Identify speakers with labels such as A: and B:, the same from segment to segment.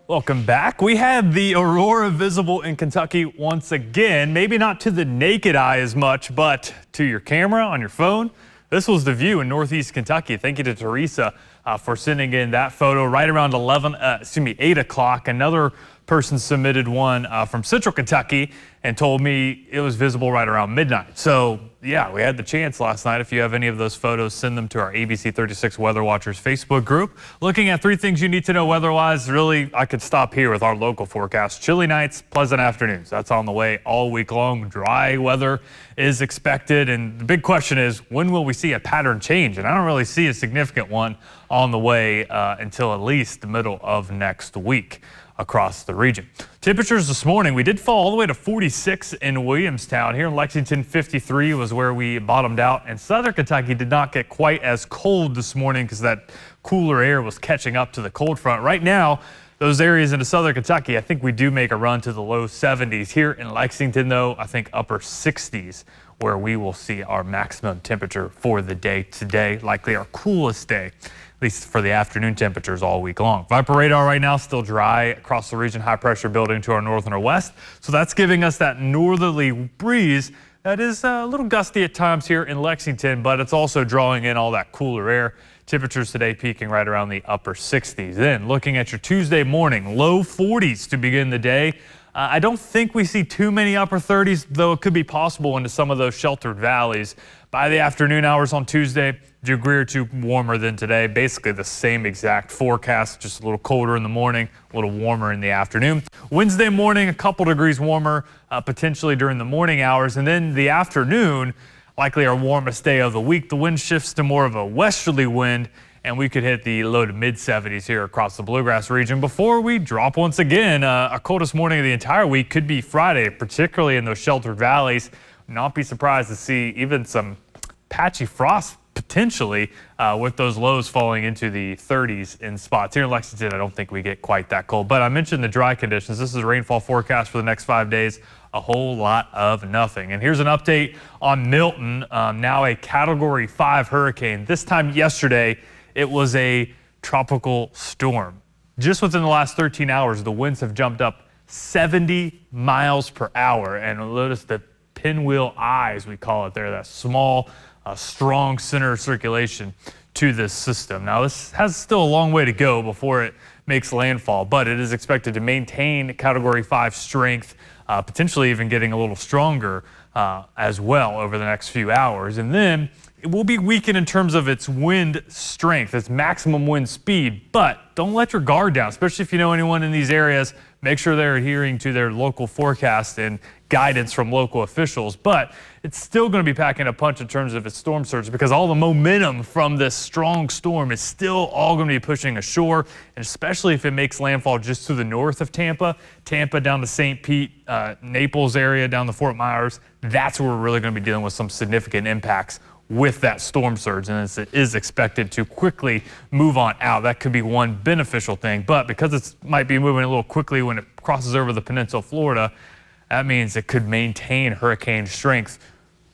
A: Welcome back. We had the aurora visible in Kentucky once again, maybe not to the naked eye as much, but to your camera on your phone. This was the view in northeast Kentucky. Thank you to Teresa for sending in that photo right around 8 o'clock. Another person submitted one from central Kentucky and told me it was visible right around midnight. So yeah, we had the chance last night. If you have any of those photos, send them to our ABC 36 Weather Watchers Facebook group. Looking at 3 things you need to know weather-wise. Really, I could stop here with our local forecast. Chilly nights, pleasant afternoons. That's on the way all week long. Dry weather is expected. And the big question is, when will we see a pattern change? And I don't really see a significant one on the way until at least the middle of next week across the region. Temperatures this morning, we did fall all the way to 46 in Williamstown. Here in Lexington, 53 was where we bottomed out. And southern Kentucky did not get quite as cold this morning because that cooler air was catching up to the cold front. Right now, those areas into southern Kentucky, I think we do make a run to the low 70s. Here in Lexington, though, I think upper 60s where we will see our maximum temperature for the day today, likely our coolest day, at least for the afternoon temperatures all week long. Viper radar right now still dry across the region, high pressure building to our north and our west. So that's giving us that northerly breeze that is a little gusty at times here in Lexington, but it's also drawing in all that cooler air. Temperatures today peaking right around the upper 60s. Then looking at your Tuesday morning, low 40s to begin the day. I don't think we see too many upper 30s, though it could be possible into some of those sheltered valleys. By the afternoon hours on Tuesday, a degree or two warmer than today. Basically the same exact forecast, just a little colder in the morning, a little warmer in the afternoon. Wednesday morning, a couple degrees warmer, potentially during the morning hours. And then the afternoon, likely our warmest day of the week. The wind shifts to more of a westerly wind, and we could hit the low to mid 70s here across the Bluegrass region before we drop once again. Our coldest morning of the entire week could be Friday, particularly in those sheltered valleys. Not be surprised to see even some patchy frost potentially with those lows falling into the 30s in spots. Here in Lexington, I don't think we get quite that cold, but I mentioned the dry conditions. This is a rainfall forecast for the next 5 days. A whole lot of nothing. And here's an update on Milton, now a Category 5 hurricane. This time yesterday, it was a tropical storm. Just within the last 13 hours, the winds have jumped up 70 miles per hour. And notice the pinwheel eye, as we call it there, that small, strong center of circulation to this system. Now, this has still a long way to go before it makes landfall, but it is expected to maintain Category 5 strength, potentially even getting a little stronger as well over the next few hours. And then it will be weakened in terms of its wind strength, its maximum wind speed, but don't let your guard down, especially if you know anyone in these areas. Make sure they're adhering to their local forecast and guidance from local officials, but it's still going to be packing a punch in terms of its storm surge because all the momentum from this strong storm is still all going to be pushing ashore, and especially if it makes landfall just to the north of Tampa down to St. Pete, Naples area, down to Fort Myers. That's where we're really going to be dealing with some significant impacts with that storm surge, and it is expected to quickly move on out. That could be one beneficial thing, but because it might be moving a little quickly when it crosses over the peninsula of Florida, that means it could maintain hurricane strength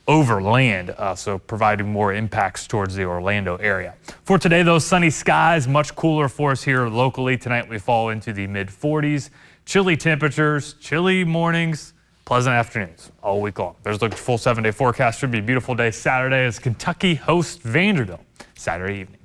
A: over land, so providing more impacts towards the Orlando area. For today, those sunny skies, much cooler for us here locally. Tonight we fall into the mid 40s. Chilly temperatures, chilly mornings, pleasant afternoons all week long. There's the full 7-day forecast. Should be a beautiful day Saturday as Kentucky hosts Vanderbilt Saturday evening.